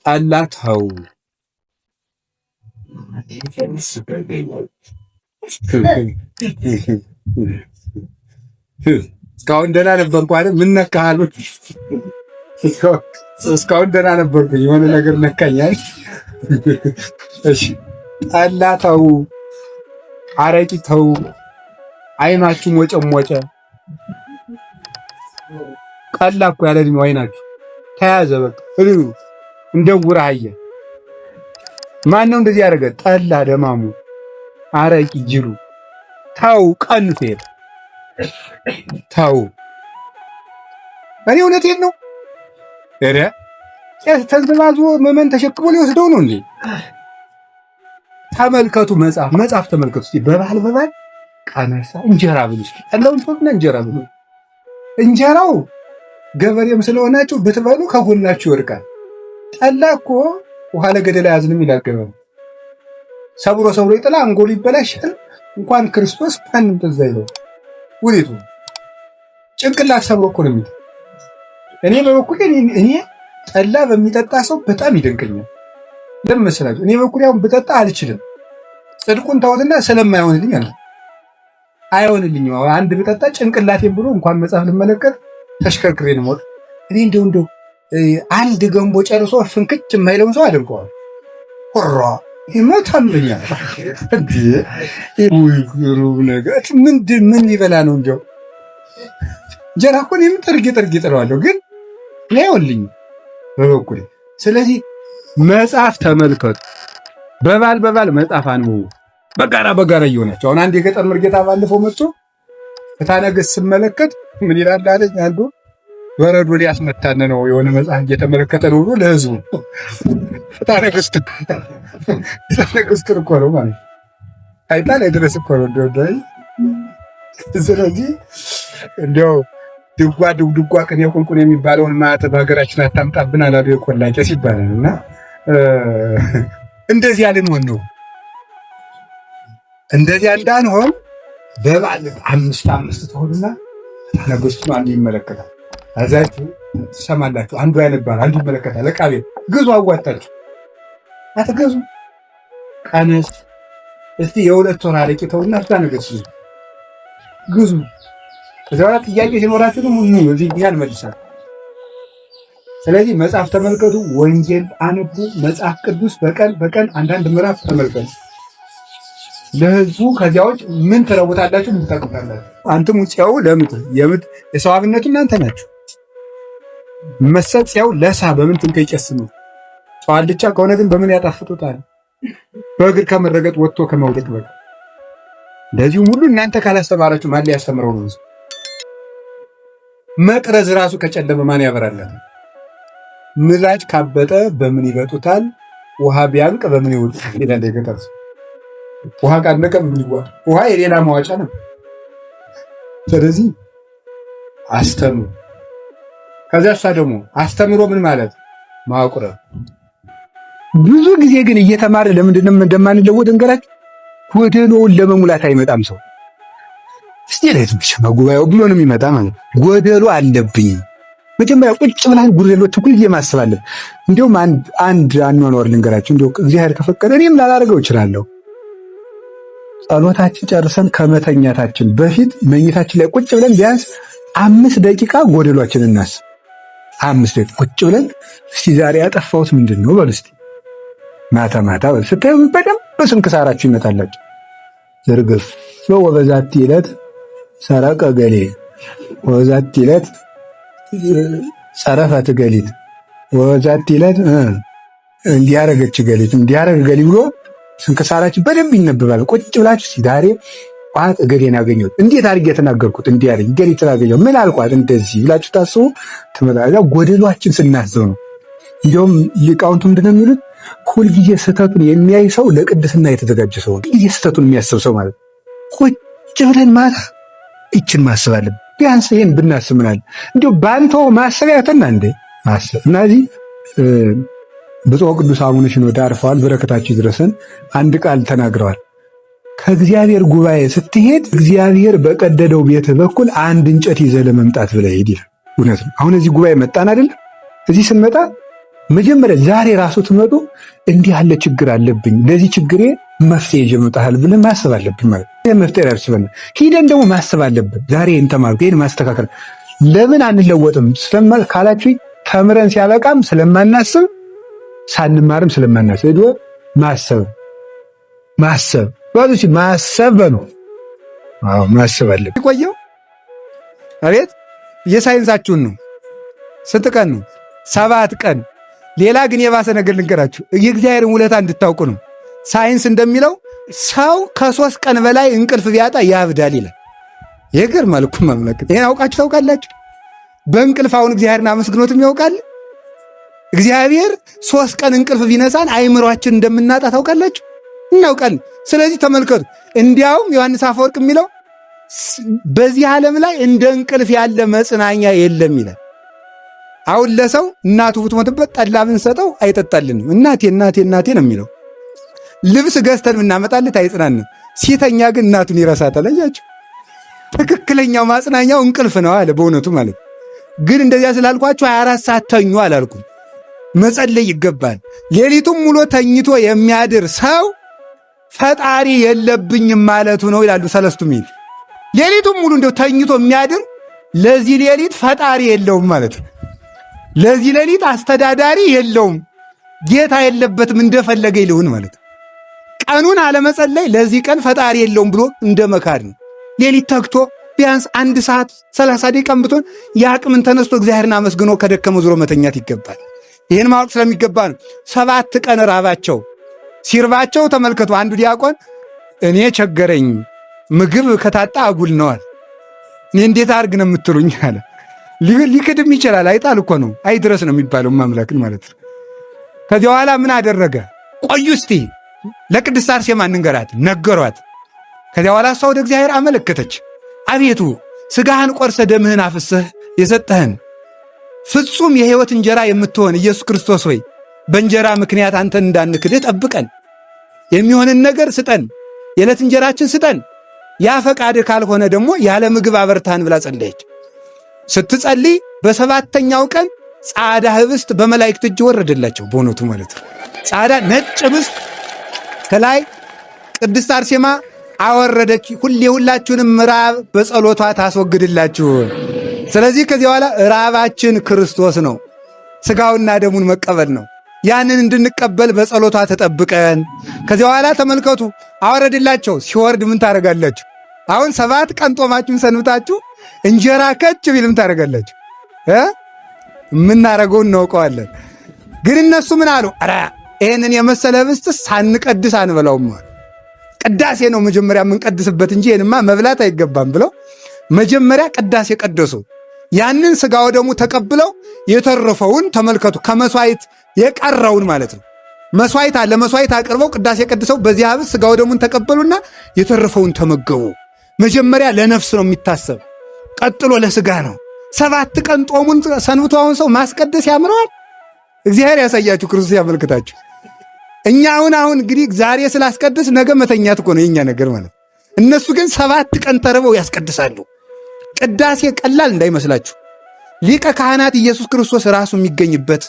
ጠላ ተው። እስካሁን ደህና ነበርኩ አይደል? ምን ነካህ አሉት። እስካሁን ደህና ነበርኩ፣ የሆነ ነገር ነካኝ። እሺ ጠላ ተው፣ አረቂ ተው። አይናችሁ ሞጨሞጨ። ቀላ እኮ ያለ እድሜው አይናችሁ ተያዘ። በቃ እንደ ውራ አየ። ማን ነው እንደዚህ ያደረገ? ጠላ ደማሙ፣ አረቂ ጅሉ። ተው፣ ቀንሱ። ተው፣ እኔ እውነቴን ነው። ኧረ ቄስ ተንዝባዞ መመን ተሸክሞ ሊወስደው ነው እንዴ? ተመልከቱ፣ መጽሐፍ ተመልከቱ እስቲ። በባል ቀነሳ እንጀራ ብሉ እስቲ። ጠላውን ተውና እንጀራ ብሉ። እንጀራው ገበሬም ስለሆናችሁ ብትበሉ ከጎናችሁ ይወድቃል። ጠላ እኮ ውሃ ለገደል አያዝንም ይላል ገበሬ። ሰብሮ ይጥላ አንጎሉ ይበላሻል። እንኳን ክርስቶስ ማንም ተዛ ይለው ውሪቱ ጭንቅላት ሰብሮ እኮ ነው የሚለው። እኔ በበኩሌ እኔ ጠላ በሚጠጣ ሰው በጣም ይደንቀኛል። ለምን መሰላችሁ? እኔ በኩሌ አሁን ብጠጣ አልችልም። ጽድቁን ተውትና ስለማይሆንልኝ አለ አይሆንልኝም። አንድ ብጠጣ ጭንቅላቴን ብሎ እንኳን መጽሐፍ ልመለከት ተሽከርክሬ ነው ሞት። እኔ እንደው አንድ ገንቦ ጨርሶ ፍንክች የማይለውን ሰው አድርገዋል። ሆራ ይመታምኛ እንዴ! ይሩብ ነገር ምን ይበላ ነው እንዴ? እንጀራ እኮ እኔም ጥርጌ ጥረዋለሁ፣ ግን አይሆንልኝም በበኩሌ። ስለዚህ መጽሐፍ ተመልከቱ። በባል መጽሐፍ አንብቡ። በጋራ እየሆናቸው አሁን አንድ የገጠር መርጌታ ባለፈው መጥቶ ፍትሐ ነገሥት ስመለከት ምን ይላል አለኝ። አንዱ በረዶ ሊያስመታን ነው የሆነ መጽሐፍ እየተመለከተ ነው ብሎ ለህዝቡ ፍትሐ ነገሥት እኮ ነው ማለት አይጣል አይደረስ እኮ ነው እንደው። ስለዚህ እንደው ድጓ ቅኔ ቁንቁን የሚባለውን ማዕት በሀገራችን አታምጣብን አላሉ የቆላ ቄስ ይባላል። እና እንደዚህ ያልንሆን ነው። እንደዚያ እንዳንሆን በባል አምስት ተሆኑና ነገሥቱን አንዱ ይመለከታል። አዛችሁ ትሰማላችሁ። አንዱ ያነባል፣ አንዱ ይመለከታል። ዕቃ ቤት ግዙ፣ አዋጣችሁ አትገዙ። ቀነስ እስቲ የሁለት ወር አረቄ ተውና ፍትሐ ነገሥት ግዙ። ከዛ በኋላ ጥያቄ ሲኖራችሁ ደግሞ እዚህ ያልመልሳል። ስለዚህ መጽሐፍ ተመልከቱ፣ ወንጌል አንቡ፣ መጽሐፍ ቅዱስ በቀን አንዳንድ ምዕራፍ ተመልከቱ ለህዝቡ። ከዚያዎች ምን ትለውጣላችሁ? ምን ትጠቅማላችሁ? አንተም ውጪያው የምት የሰው አብነቱ እናንተ ናችሁ። መሰጽያው ለሳ በምን ትንከይጨስኑ ሰው አልጫ ከሆነ ግን በምን ያጣፍጡታል? በእግር ከመረገጥ ወጥቶ ከመውደቅ በቃ። እንደዚሁም ሁሉ እናንተ ካላስተማራችሁ ማን ሊያስተምረው ነው? መቅረዝ ራሱ ከጨለመ ማን ያበራላል? ምላጭ ካበጠ በምን ይበጡታል? ውሃ ቢያልቅ በምን ይወጣል? ይላል የገጠር ሰው። ውሃ ካለቀ በምን ይዋጥ? ውሃ የሌላ ማዋጫ ነው። ስለዚህ አስተምሩ። ከዚያሳ ደግሞ አስተምሮ ምን ማለት ማቁረብ። ብዙ ጊዜ ግን እየተማረ ለምንድነው እንደማንለወጥ እንገራችሁ? ጎደሎውን ለመሙላት አይመጣም ሰው። እስቲ ለዚህ ጉባኤው ብሎ ነው የሚመጣ ማለት ጎደሎ አለብኝ። መጀመሪያ ቁጭ ብለን ጉደሎች ሁሉ እየማስባለን። እንዲሁም አንድ አኗኗር ልንገራችሁ። እንዲሁ እግዚአብሔር ከፈቀደ እኔም ላላደርገው እችላለሁ። ጸሎታችን ጨርሰን ከመተኛታችን በፊት መኝታችን ላይ ቁጭ ብለን ቢያንስ 5 ደቂቃ ጎደሏችን እናስብ። 5 ደቂቃ ቁጭ ብለን እስቲ ዛሬ ያጠፋሁት ምንድን ነው በሉ እስቲ። ማታ ስታዩ በደንብ በስንክሳራችሁ ይመጣላችሁ። ዝርግፍ ወበዛቲ ዕለት ሰረቀ ገሌ ወበዛቲ ዕለት ጸረፈት ገሊት ወበዛቲ ዕለት እንዲያረገች ገሊት እንዲያረገ ገሊ ብሎ ስንክሳራችሁ በደንብ ይነበባል። ቁጭ ብላችሁ ዛሬ ቋት እገሌን ያገኘሁት እንዴት አድርጌ የተናገርኩት እንዲያረግ ገሊት ተናገኘው ምን አልኳት እንደዚህ ብላችሁ ታስቡ ትመጣላ። ጎደሏችን ስናስበው ነው። እንዲሁም ሊቃውንቱ ምንድነው የሚሉት? ሁልጊዜ ስህተቱን የሚያይ ሰው ለቅድስና የተዘጋጀ ሰው ነው። ሁልጊዜ ስህተቱን የሚያስብ ሰው ማለት ቁጭ ብለን ማታ ይችን ማሰብ አለብን። ቢያንስ ይሄን ብናስብ ምናል እንዲሁ ባንተው ማሰቢያተና እንዴ ማሰብ። እነዚህ ብፁዕ ቅዱስ አቡነ ሽኖዳ አርፈዋል፣ በረከታቸው ይድረሰን። አንድ ቃል ተናግረዋል። ከእግዚአብሔር ጉባኤ ስትሄድ እግዚአብሔር በቀደደው ቤት በኩል አንድ እንጨት ይዘህ ለመምጣት ብለህ ሂድ ይላል። እውነት ነው። አሁን እዚህ ጉባኤ መጣን አይደል? እዚህ ስንመጣ መጀመሪያ ዛሬ ራሱ ትመጡ እንዲህ ያለ ችግር አለብኝ፣ ለዚህ ችግሬ መፍትሄ ይዤ እመጣለሁ ብለን ማሰብ አለብን ማለት ነው። መፍትሄ ያስበን ሂደን ደግሞ ማሰብ አለብን። ዛሬ ይህን ተማርኩ፣ ይህን ማስተካከል። ለምን አንለወጥም ካላችሁ ተምረን ሲያበቃም ስለማናስብ ሳንማርም ስለማናስብ ሄዶ ማሰብ ባሉሲ ማሰብ ነው። አዎ ማሰብ አለብን። ይቆየው አቤት የሳይንሳችሁን ነው። ስንት ቀን ነው? 7 ቀን። ሌላ ግን የባሰ ነገር ልንገራችሁ፣ የእግዚአብሔርን ውለታ እንድታውቁ ነው። ሳይንስ እንደሚለው ሰው ከ3 ቀን በላይ እንቅልፍ ቢያጣ ያብዳል ይላል። የግር መልኩ መምለክ ይሄን አውቃችሁ ታውቃላችሁ? በእንቅልፍ አሁን እግዚአብሔርን አመስግኖትም ያውቃል። እግዚአብሔር 3 ቀን እንቅልፍ ቢነሳን አይምሯችን እንደምናጣ ታውቃላችሁ? እናውቃለን። ስለዚህ ተመልከቱ፣ እንዲያውም ዮሐንስ አፈወርቅ የሚለው በዚህ ዓለም ላይ እንደ እንቅልፍ ያለ መጽናኛ የለም ይላል። አሁን ለሰው እናቱ ብትሞትበት ጠላ ብንሰጠው አይጠጣልንም። እናቴ ነው የሚለው። ልብስ ገዝተን ብናመጣለት አይጽናንም። ሲተኛ ግን እናቱን ይረሳታል። አያችሁ፣ ትክክለኛው ማጽናኛው እንቅልፍ ነው አለ። በእውነቱ ማለት ግን እንደዚያ ስላልኳችሁ 24 ሰዓት ተኙ አላልኩም። መጸለይ ይገባል። ሌሊቱም ሙሉ ተኝቶ የሚያድር ሰው ፈጣሪ የለብኝም ማለቱ ነው ይላሉ ሰለስቱ ምዕት። ሌሊቱም ሙሉ እንደው ተኝቶ የሚያድር ለዚህ ሌሊት ፈጣሪ የለውም ማለት ነው። ለዚህ ሌሊት አስተዳዳሪ የለውም፣ ጌታ የለበትም፣ እንደፈለገ ይልሁን ማለት ነው። ቀኑን አለመጸለይ ለዚህ ቀን ፈጣሪ የለውም ብሎ እንደ መካድ ነው። ሌሊት ተግቶ ቢያንስ 1 ሰዓት 30 ደቂቃ ብትሆን የአቅምን ተነስቶ እግዚአብሔርን አመስግኖ ከደከመ ዙሮ መተኛት ይገባል። ይህን ማወቅ ስለሚገባ ነው። 7 ቀን ራባቸው። ሲርባቸው ተመልከቱ። አንዱ ዲያቆን እኔ ቸገረኝ፣ ምግብ ከታጣ አጉል ነዋል። እኔ እንዴት አድርግ ነው የምትሉኝ አለ። ሊክድም ይችላል። አይጣል እኮ ነው፣ አይድረስ ነው የሚባለው ማምላክን ማለት ነው። ከዚያ በኋላ ምን አደረገ? ቆዩ እስቲ ለቅድስት አርሴማ እንንገራት፣ ነገሯት። ከዚያ በኋላ እሷ ወደ እግዚአብሔር አመለከተች። አቤቱ ሥጋህን ቆርሰ ደምህን አፍስህ የሰጠህን ፍጹም የሕይወት እንጀራ የምትሆን ኢየሱስ ክርስቶስ ሆይ በእንጀራ ምክንያት አንተን እንዳንክድህ ጠብቀን፣ የሚሆንን ነገር ስጠን፣ የዕለት እንጀራችን ስጠን፣ ያ ፈቃድህ ካልሆነ ደግሞ ያለ ምግብ አበርታን ብላ ጸለየች። ስትጸልይ በ7ኛው ቀን ጻዕዳ ህብስት በመላእክት እጅ ወረደላቸው። በእውነቱ ማለት ነው ጻዕዳ ነጭ ህብስት ከላይ ቅድስት አርሴማ አወረደች። ሁላችሁንም ራብ በጸሎቷ ታስወግድላችሁ። ስለዚህ ከዚህ በኋላ ራባችን ክርስቶስ ነው፣ ሥጋውና ደሙን መቀበል ነው። ያንን እንድንቀበል በጸሎቷ ተጠብቀን ከዚህ በኋላ ተመልከቱ አወረድላቸው። ሲወርድ ምን ታደርጋላችሁ? አሁን 7 ቀን ጦማችሁን ሰንብታችሁ እንጀራ ከች ቢልም ታደርጋላችሁ። የምናደርገውን እናውቀዋለን። ግን እነሱ ምን አሉ? ኧረ ይህንን የመሰለ ህብስት ሳንቀድስ አንበላውም። ቅዳሴ ነው መጀመሪያ የምንቀድስበት እንጂ ይህንማ መብላት አይገባም ብለው መጀመሪያ ቅዳሴ ቀደሱ። ያንን ሥጋ ወደሙ ተቀብለው የተረፈውን ተመልከቱ፣ ከመስዋዕት የቀረውን ማለት ነው። መስዋዕት አለ፣ መስዋዕት አቅርበው ቅዳሴ ቀድሰው በዚህ ህብስት ሥጋ ወደሙን ተቀበሉና የተረፈውን ተመገቡ። መጀመሪያ ለነፍስ ነው የሚታሰብ፣ ቀጥሎ ለሥጋ ነው። 7 ቀን ጦሙን ሰንብቶ አሁን ሰው ማስቀደስ ያምረዋል። እግዚአብሔር ያሳያችሁ፣ ክርስቶስ ያመልክታችሁ። እኛ አሁን እንግዲህ ዛሬ ስላስቀድስ ነገ መተኛት እኮ ነው የኛ ነገር ማለት። እነሱ ግን 7 ቀን ተርበው ያስቀድሳሉ። ቅዳሴ ቀላል እንዳይመስላችሁ። ሊቀ ካህናት ኢየሱስ ክርስቶስ ራሱ የሚገኝበት፣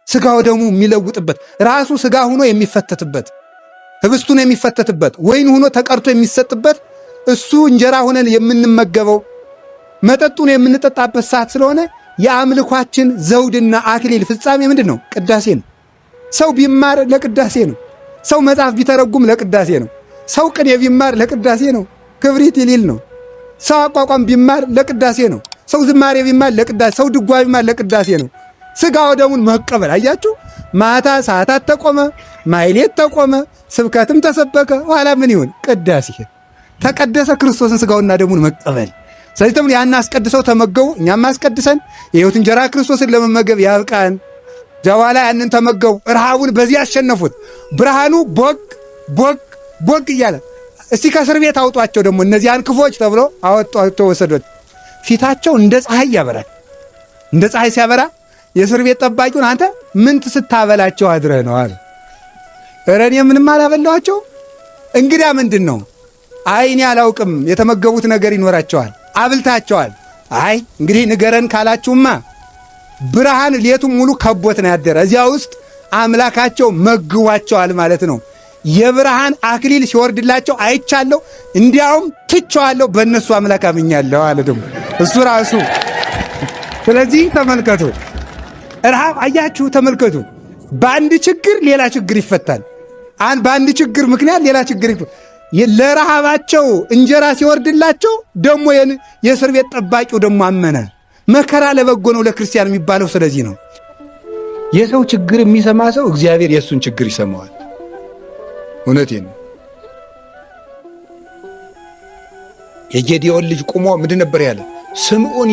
ሥጋ ወደሙ የሚለውጥበት፣ ራሱ ሥጋ ሆኖ የሚፈተትበት፣ ህብስቱን የሚፈተትበት፣ ወይን ሆኖ ተቀርቶ የሚሰጥበት፣ እሱ እንጀራ ሆነን የምንመገበው፣ መጠጡን የምንጠጣበት ሰዓት ስለሆነ የአምልኳችን ዘውድና አክሊል ፍጻሜ ምንድን ነው? ቅዳሴ ነው። ሰው ቢማር ለቅዳሴ ነው። ሰው መጽሐፍ ቢተረጉም ለቅዳሴ ነው። ሰው ቅኔ ቢማር ለቅዳሴ ነው። ክብሪት ይሊል ነው። ሰው አቋቋም ቢማር ለቅዳሴ ነው። ሰው ዝማሬ ቢማር ለቅዳሴ፣ ሰው ድጓ ቢማር ለቅዳሴ ነው። ሥጋ ወደሙን መቀበል አያችሁ። ማታ ሰዓታት ተቆመ፣ ማይሌት ተቆመ፣ ስብከትም ተሰበከ። ኋላ ምን ይሁን? ቅዳሴ ተቀደሰ። ክርስቶስን ሥጋውና ደሙን መቀበል። ስለዚህ ተምን ያን አስቀድሰው ተመገቡ። እኛም አስቀድሰን የሕይወት እንጀራ ክርስቶስን ለመመገብ ያብቃን። ጀዋላ ያንን ተመገቡ። ረሃቡን በዚህ ያሸነፉት። ብርሃኑ ቦግ እያለ እስቲ ከእስር ቤት አውጧቸው ደግሞ እነዚያን ክፎች ተብሎ አወጧቸው፣ ወሰዶት። ፊታቸው እንደ ፀሐይ ያበራል። እንደ ፀሐይ ሲያበራ የእስር ቤት ጠባቂውን አንተ ምን ስታበላቸው አድረህ ነው አለ። ኧረ እኔ ምንም አላበላኋቸው። እንግዲያ ምንድን ነው? አይ እኔ አላውቅም፣ የተመገቡት ነገር ይኖራቸዋል፣ አብልታቸዋል። አይ እንግዲህ ንገረን ካላችሁማ ብርሃን ሌቱን ሙሉ ከቦት ነው ያደረ። እዚያ ውስጥ አምላካቸው መግቧቸዋል ማለት ነው። የብርሃን አክሊል ሲወርድላቸው አይቻለሁ፣ እንዲያውም ትቼዋለሁ፣ በእነሱ አምላክ አምኛለሁ አለ ደግሞ እሱ ራሱ። ስለዚህ ተመልከቱ፣ ረሃብ አያችሁ፣ ተመልከቱ። በአንድ ችግር ሌላ ችግር ይፈታል። በአንድ ችግር ምክንያት ሌላ ችግር ለረሃባቸው እንጀራ ሲወርድላቸው ደግሞ የእስር ቤት ጠባቂው ደግሞ አመነ። መከራ ለበጎ ነው ለክርስቲያን የሚባለው ስለዚህ ነው። የሰው ችግር የሚሰማ ሰው እግዚአብሔር የእሱን ችግር ይሰማዋል። እውነቴን ነው። የጌዴዎን ልጅ ቁሞ ምንድን ነበር ያለ? ስምዑኒ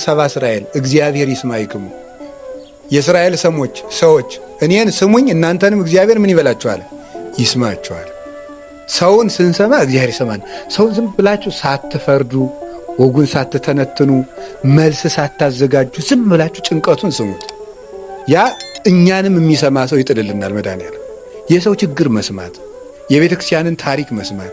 ሰባ እስራኤል እግዚአብሔር ይስማይክሙ። የእስራኤል ሰዎች እኔን ስሙኝ፣ እናንተንም እግዚአብሔር ምን ይበላችኋል? ይስማችኋል። ሰውን ስንሰማ እግዚአብሔር ይሰማል። ሰውን ዝም ብላችሁ ሳትፈርዱ፣ ወጉን ሳትተነትኑ፣ መልስ ሳታዘጋጁ ዝም ብላችሁ ጭንቀቱን ስሙት። ያ እኛንም የሚሰማ ሰው ይጥልልናል። መድኃኒዓለም የሰው ችግር መስማት፣ የቤተ ክርስቲያንን ታሪክ መስማት፣